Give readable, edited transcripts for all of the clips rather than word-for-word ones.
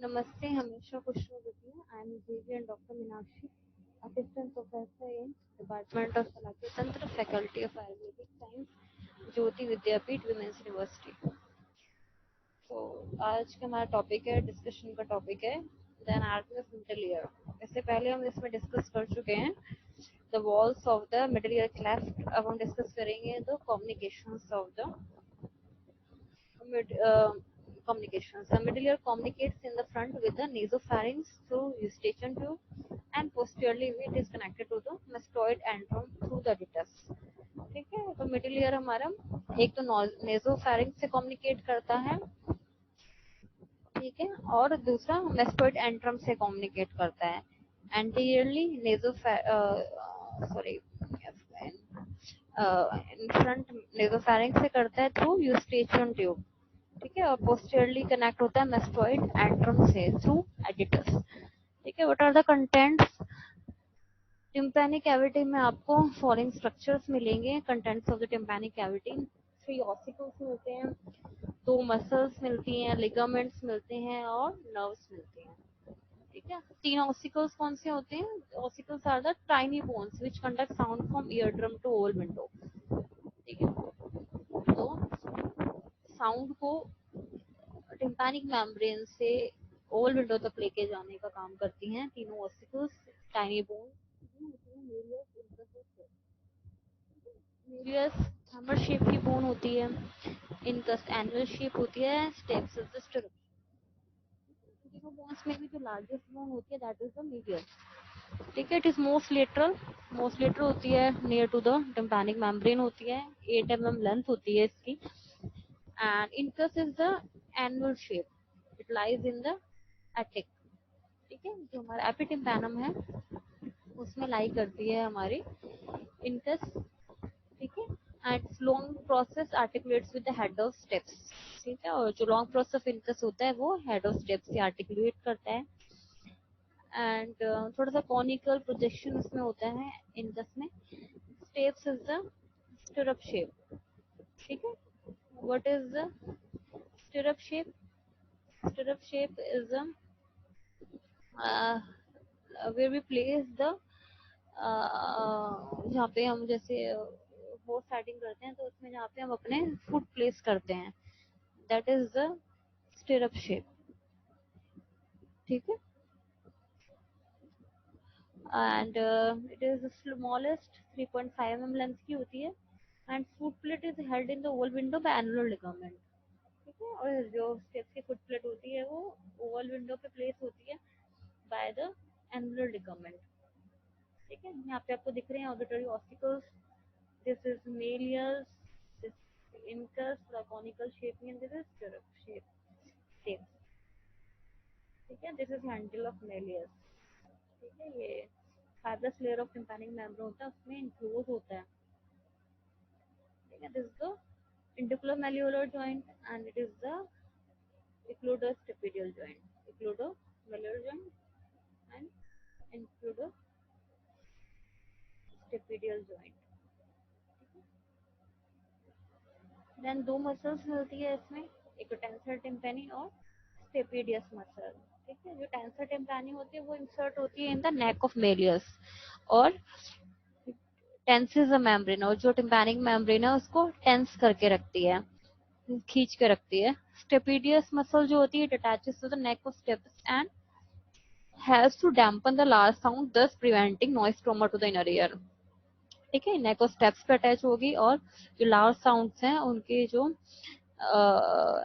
नमस्ते, हमेशा खुश रहिए। I am Xavier Dr. Meenakshi, Assistant Professor in Department of Salakya Tantra, Faculty of Ayurvedic Science, Jyoti Vidyapeeth women's university. तो आज का हमारा टॉपिक है, डिस्कशन का टॉपिक है the anatomy of middle ear. इससे पहले हम इसमें डिस्कस कर चुके हैं the walls of the middle ear cleft. अब हम डिस्कस करेंगे the communications of the communications. The middle ear communicates in the front with the nasopharynx through eustachian tube, and posteriorly it is connected to the mastoid antrum through the ditus. ठीक है, तो middle ear हमारा एक तो नेजोफैरिंग से communicate करता है, ठीक है, और दूसरा मेस्टोइड एंट्रम से कम्युनिकेट करता है। एंटीरियरली इन फ्रंट नेजोफैरिंग से करता है थ्रू यूस्टेचियन ट्यूब, ठीक है, और पोस्टीरियरली कनेक्ट होता है मेस्टोइड एंट्रम से थ्रू एडिटस। ठीक है, what are the contents? Tympanic cavity में आपको फॉलोइंग स्ट्रक्चर्स मिलेंगे। Contents of the tympanic cavity: 3 ossicles मिलते हैं, 2 मसल्स मिलती हैं, लिगामेंट्स मिलते हैं और नर्व्स मिलते हैं। ठीक है, 3 ऑसिकल्स कौन से होते हैं? Ossicles are the tiny bones which conduct sound from ear drum to oval window. ठीक है, तो साउंड को टिम्पैनिक मेम्ब्रेन से ओवल विंडो तक लेके जाने का काम करती हैं तीनों ossicles. Tiny bone nucleus hammer shape की बोन होती है, इनकस्ट एनुअल शेप होती है, स्टेप्स इज द स्टिरप। तीनों बोन्स में भी जो लार्जेस्ट बोन होती है दैट इज द मीडियस। ठीक है, इट इज मोस्ट लेटरल होती है, near to the tympanic membrane होती है, 8 mm लेंथ होती है इसकी। And incus is the annual shape, it lies in the attic. ठीक है, जो हमारा एपिटिम्पैनम है उसमें लाई करती है हमारी इनकस। ठीक है, and long process articulates with the head of steps. ठीक है, और जो लॉन्ग प्रोसेस ऑफ इनकस होता है वो हेड ऑफ स्टेप्स से आर्टिकुलेट करता है। एंड थोड़ा सा कॉनिकल प्रोजेक्शन उसमें होता है इनकस में। Steps is the stirrup shape. ठीक है, what is the stirrup shape? Stirrup shape is where we place the जहाँ पे हम जैसे हॉर्स राइडिंग करते हैं तो उसमें जहाँ पे हम अपने फुट प्लेस करते हैं that is the stirrup shape. ठीक है, and it is smallest 3.5 mm length की होती है, and foot plate is held in the oval window by annular ligament. ठीक है, और जो स्टेप्स की फुट प्लेट होती है वो ओवल विंडो पे प्लेस होती है बाय द एनुलर लिगामेंट। ठीक है, यहाँ पे आपको दिख रहे हैं auditory ossicles. This is malleus, this incus, the conical shape, and this is stirrup shape. ठीक है, this is handle of malleus. ठीक है, ये fibrous layer of tympanic membrane होता है, उसमें इंक्लोज होता है। ठीक है, this is the incudomalleolar joint and it is the incudostapedial joint. Incudomalleolar joint and incudostapedial joint. Then 2 muscles मिलती है इसमें, एक तो टेंसर टिम्पैनी और स्टेपिडियस मसल। ठीक है, जो टेंसर टिम्पैनी होती है वो इंसर्ट होती है in the neck of Méliès और टेंसेस द मेम्ब्रेन, और जो टिम्पैनिक मेम्ब्रेन है उसको टेंस करके रखती है, खींच के रखती है। स्टेपिडियस मसल जो होती है it attaches to the neck of stapes and has to dampen the large sound, thus preventing noise trauma to the inner ear। ठीक है, नेक ऑफ स्टेप्स पे अटैच होगी और जो लार्ज साउंड्स हैं उनके जो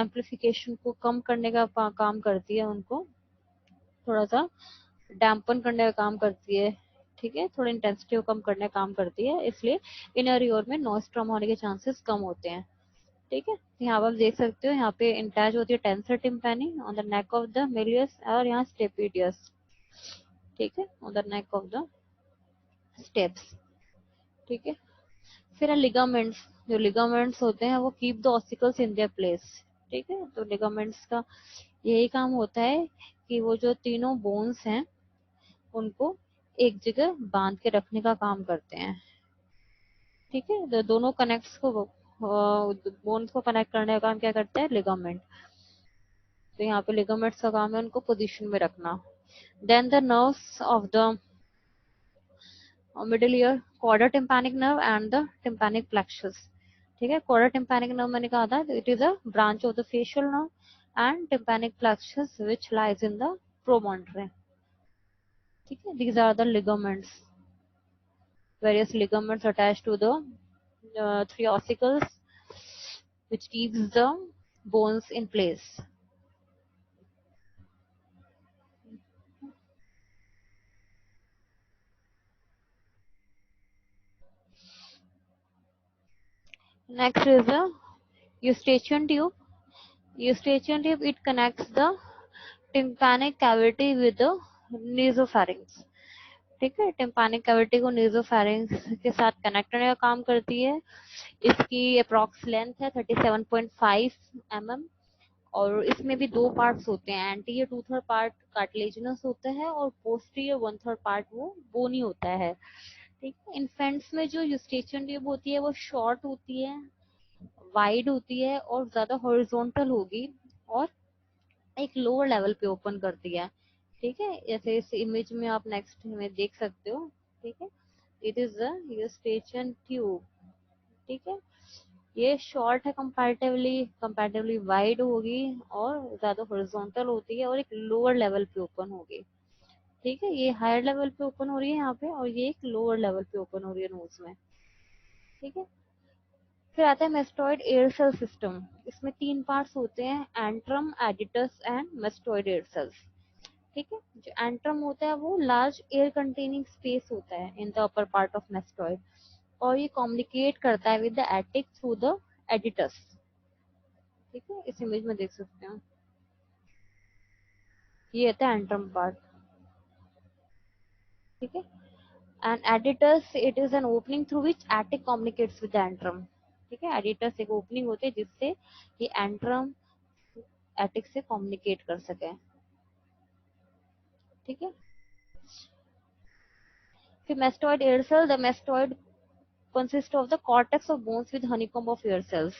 एम्पलीफिकेशन को कम करने का काम करती है, उनको थोड़ा सा डैम्पन करने का काम करती है। ठीक है, थोड़ा इंटेंसिटी को कम करने का काम करती है, इसलिए इनर ईयर में नॉइस ट्रॉमा होने के चांसेस कम होते हैं। ठीक है, यहाँ पर आप देख सकते हो, यहाँ पे अटैच होती है tensor tympani on the neck of the malleus और यहाँ स्टेपिडियस। ठीक है, on the neck of the stapes. ठीक है, फिर लिगामेंट्स। जो लिगामेंट्स होते हैं वो keep the ossicles in their place. ठीक है, तो लिगामेंट्स का यही काम होता है कि वो जो तीनों बोन्स हैं उनको एक जगह बांध के रखने का काम करते हैं। ठीक है, तो दोनों कनेक्ट्स को बोन्स को कनेक्ट करने का काम क्या करता है? लिगामेंट। तो यहाँ पे लिगामेंट्स का काम है उनको पोजीशन में रखना. Then the nerves of the middle ear, chorda tympani nerve and the tympanic plexus. ठीक है, कॉर्डा टिम्पैनिक नर्व मैंने कहा था it is a branch of the facial nerve and tympanic plexus which lies in the promontory. ठीक है, these are the ligaments, various ligaments attached to the three ossicles which keeps the bones in place. Next is the eustachian tube. Eustachian tube, it connects the tympanic cavity with the nasopharynx. ठीक है, tympanic cavity को नेसोफैरिंक्स के साथ connect करने का काम करती है. इसकी अप्रॉक्स लेंथ है 37.5 mm और इसमें भी दो पार्ट्स होते हैं. एंटीरियर 2/3 पार्ट कार्टिलेजिनस होता है और पोस्टीरियर 1/3 पार्ट वो बोनी होता है. ठीक है, इन्फेंट्स में जो यूस्टेचियन ट्यूब होती है वो शॉर्ट होती है, वाइड होती है और ज्यादा हॉरिजॉन्टल होगी और एक लोअर लेवल पे ओपन करती है. ठीक है, जैसे इस इमेज में आप नेक्स्ट में देख सकते हो. ठीक है, it is the Eustachian tube. ठीक है, ये शॉर्ट है कंपैरेटिवली वाइड होगी और ज्यादा हॉरिजॉन्टल होती है और एक लोअर लेवल पे ओपन होगी. ठीक है, ये हायर लेवल पे ओपन हो रही है यहाँ पे और ये एक लोअर लेवल पे ओपन हो रही है नोज में. ठीक है, फिर आता है मेस्टोइड एयर सेल सिस्टम. इसमें तीन पार्ट्स होते हैं, antrum, aditus and mastoid air cells. ठीक है, जो एंट्रम होता है वो लार्ज एयर कंटेनिंग स्पेस होता है in the upper part of mastoid और ये कम्युनिकेट करता है with the attic through the aditus. ठीक है, इस इमेज में देख सकते हैं, ये होता है एंट्रम पार्ट. ठीक है, and aditus it is an opening through which attic communicates with the antrum. ठीक है, एडिटस एक ओपनिंग होती है जिससे ये एंट्रम एटिक से कम्युनिकेट कर सके. ठीक है, फिर mastoid air cell. The mastoid consist of the cortex of bones with honeycomb of air cells.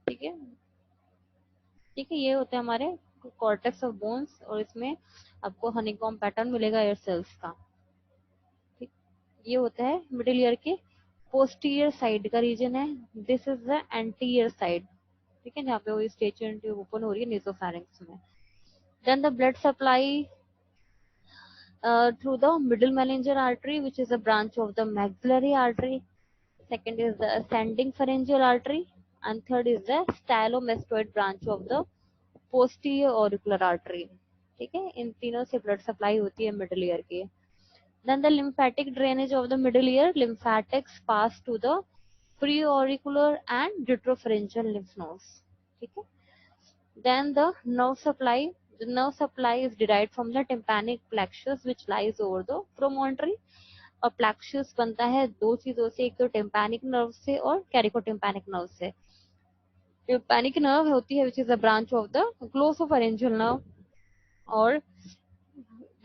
ठीक है, ठीक है, ये होते हैं हमारे कॉर्टेक्स ऑफ बोन्स और इसमें आपको हनीकॉम पैटर्न मिलेगा एयर सेल्स का. ठीक, ये होता है मिडिल ईयर के पोस्टीरियर साइड का रीजन है. This is the anterior side. ठीक है, जहाँ पे वो स्टेचन ट्यूब ओपन हो रही है नेसोफैरिंक्स में. Then the blood supply through the middle meningeal artery which is a branch of the maxillary artery. Second is the ascending pharyngeal artery and third is the stylomastoid branch of the posterior auricular artery. ठीक है, इन तीनों से blood supply होती है middle ear की. Then the lymphatic drainage of the middle ear, lymphatics pass to the preauricular and retropharyngeal lymph nodes. ठीक है, then the nerve supply. The nerve supply is derived from the tympanic plexus which lies over the promontory. और plexus बनता है दो चीजों से, एक तो टिम्पैनिक नर्व से और कैरिकोटिम्पैनिक नर्व से. टिम्पैनिक नर्व होती है which is a branch of the glossopharyngeal nerve और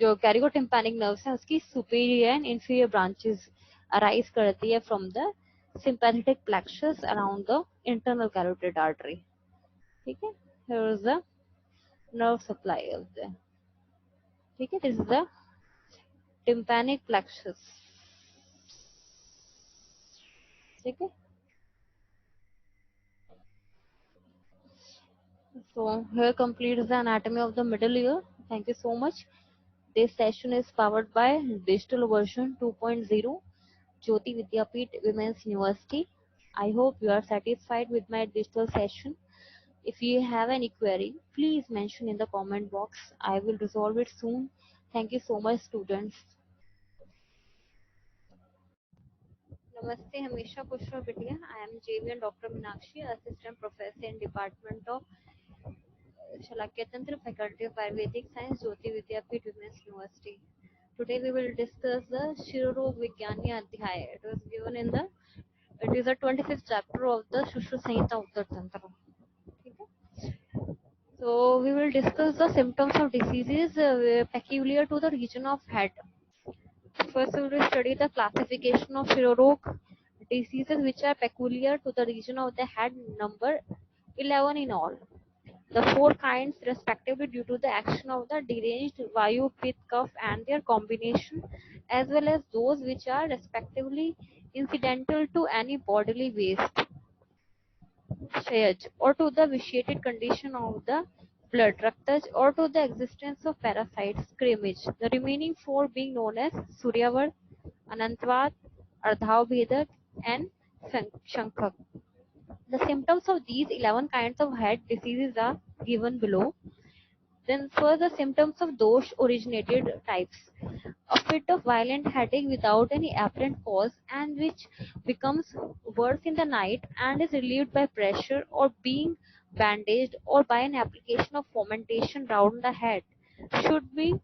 जो कैरिकोटिम्पैनिक नर्व है उसकी superior and inferior branches arise करती है from the sympathetic plexus around the internal carotid artery. ठीक है, here is the nerve supply of the. ठीक है, this is the tympanic plexus. ठीक है, so here completes the anatomy of the middle ear. Thank you so much. This session is powered by digital version 2.0 Jyoti Vidyapeeth Women's University. I hope you are satisfied with my digital session. If you have any query, please mention in the comment box. I will resolve it soon. Thank you so much, students. Namaste, हमेशा खुश रहो बिटिया. I am JVN Dr. Meenakshi, Assistant Professor in Department of Shalakya Tantra, Faculty of Ayurvedic Science, Jyoti Vidyapeeth Women's University. Today we will discuss the Shirorog Vigyani Adhyay. It was given in the, it is the 25th chapter of the Shushu Samhita Uttar Tantra. So we will discuss the symptoms of diseases peculiar to the region of head. First we will study the classification of Shirorog diseases which are peculiar to the region of the head, number 11 in all. The four kinds respectively due to the action of the deranged Vayu, Pitta, Kapha and their combination, as well as those which are respectively incidental to any bodily waste, Shayaj, or to the vitiated condition of the blood, Raktaj, or to the existence of parasites, Kremage. The remaining four being known as Suryavar, Anantvat, Ardhavbhedak, and Shankak. The symptoms of these 11 kinds of head diseases are given below. Then first the symptoms of dosh originated types. A fit of violent headache without any apparent cause and which becomes worse in the night and is relieved by pressure or being bandaged or by an application of fomentation round the head should be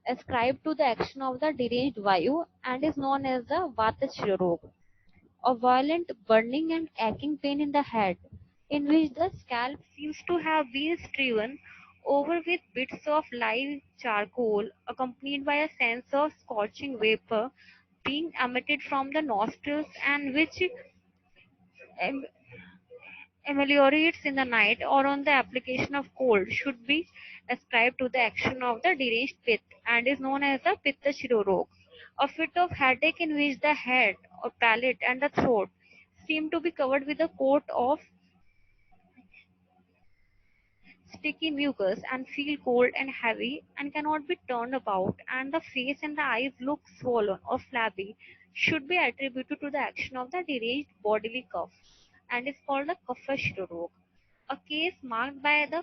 ascribed to the action of the deranged vayu and is known as the vata roga. A violent burning and aching pain in the head, in which the scalp seems to have been striven over with bits of live charcoal, accompanied by a sense of scorching vapor being emitted from the nostrils and which am- ameliorates in the night or on the application of cold, should be ascribed to the action of the deranged pith and is known as the pitta shirorog. A fit of headache in which the head or palate and the throat seem to be covered with a coat of sticky mucus and feel cold and heavy and cannot be turned about, and the face and the eyes look swollen or flabby, should be attributed to the action of the deranged bodily cough and is called the kapha shirorog. A case marked by the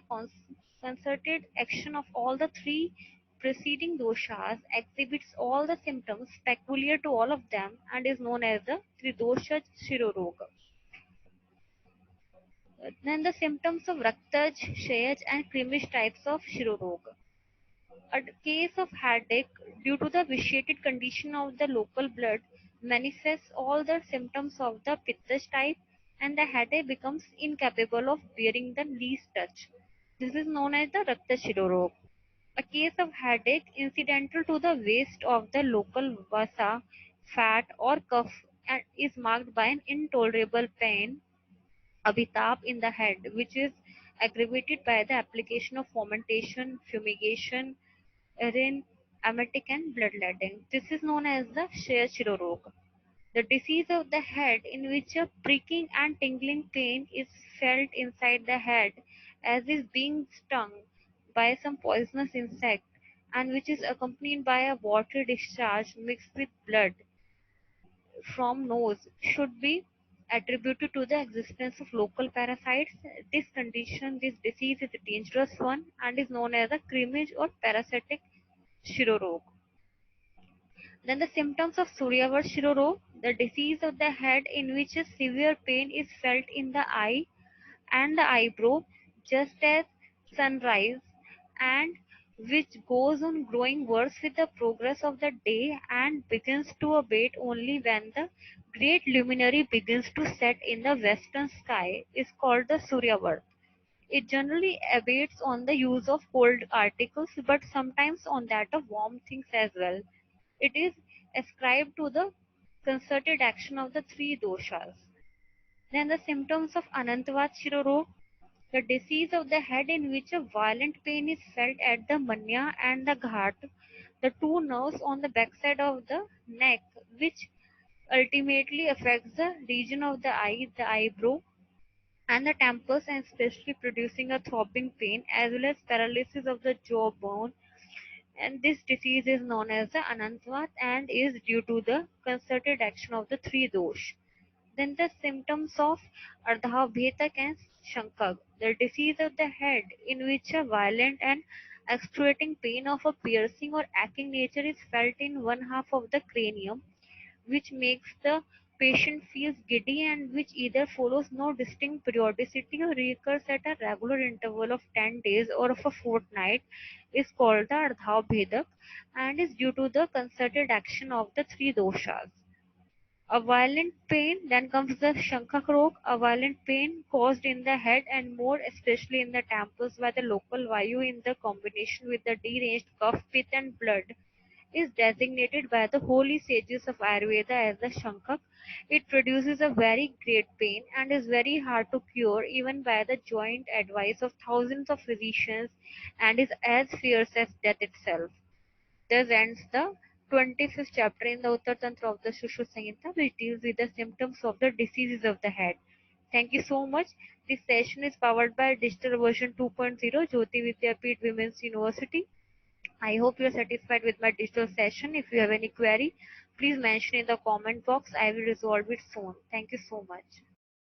concerted action of all the three preceding doshas exhibits all the symptoms peculiar to all of them and is known as the Tridosha Shiroroga. Then the symptoms of Raktaj, Shayaj and Krimish types of Shiroroga. A case of headache due to the vitiated condition of the local blood manifests all the symptoms of the Pittash type and the headache becomes incapable of bearing the least touch. This is known as the Rakta Shirorog. A case of headache incidental to the waste of the local vasa, fat or cough and is marked by an intolerable pain, abhitab in the head, which is aggravated by the application of fomentation, fumigation, urine, emetic and bloodletting. This is known as the Shaya Shirorog. The disease of the head in which a pricking and tingling pain is felt inside the head as is being stung by some poisonous insect and which is accompanied by a watery discharge mixed with blood from nose should be attributed to the existence of local parasites. This disease is a dangerous one and is known as a creamage or parasitic shirorog. Then the symptoms of Suryavar Shiroro, the disease of the head in which a severe pain is felt in the eye and the eyebrow just as sunrise and which goes on growing worse with the progress of the day and begins to abate only when the great luminary begins to set in the western sky is called the Suryavar. It generally abates on the use of cold articles but sometimes on that of warm things as well. It is ascribed to the concerted action of the three doshas. Then the symptoms of Anantvat Shirorog, the disease of the head in which a violent pain is felt at the manya and the ghat, the two nerves on the backside of the neck, which ultimately affects the region of the eye, the eyebrow, and the temples, and especially producing a throbbing pain as well as paralysis of the jawbone. And this disease is known as the Anantvat and is due to the concerted action of the three dosh. Then the symptoms of Ardhavbhetak and Shankag, the disease of the head in which a violent and excruciating pain of a piercing or aching nature is felt in one half of the cranium, which makes the patient feels giddy and which either follows no distinct periodicity or recurs at a regular interval of 10 days or of a fortnight, is called the Ardhavbhedak and is due to the concerted action of the three doshas. A violent pain, then comes the Shankhakrok, a violent pain caused in the head and more especially in the temples by the local vayu in the combination with the deranged cough, pith and blood is designated by the holy sages of Ayurveda as the Shankak. It produces a very great pain and is very hard to cure even by the joint advice of thousands of physicians, and is as fierce as death itself. Thus ends the 25th chapter in the Uttar Tantra of the Sushruta Samhita, which deals with the symptoms of the diseases of the head. Thank you so much. This session is powered by Digital Version 2.0, Jyoti Vidyapeeth Women's University. I hope you are satisfied with my digital session. If you have any query, please mention in the comment box. I will resolve it soon. Thank you so much.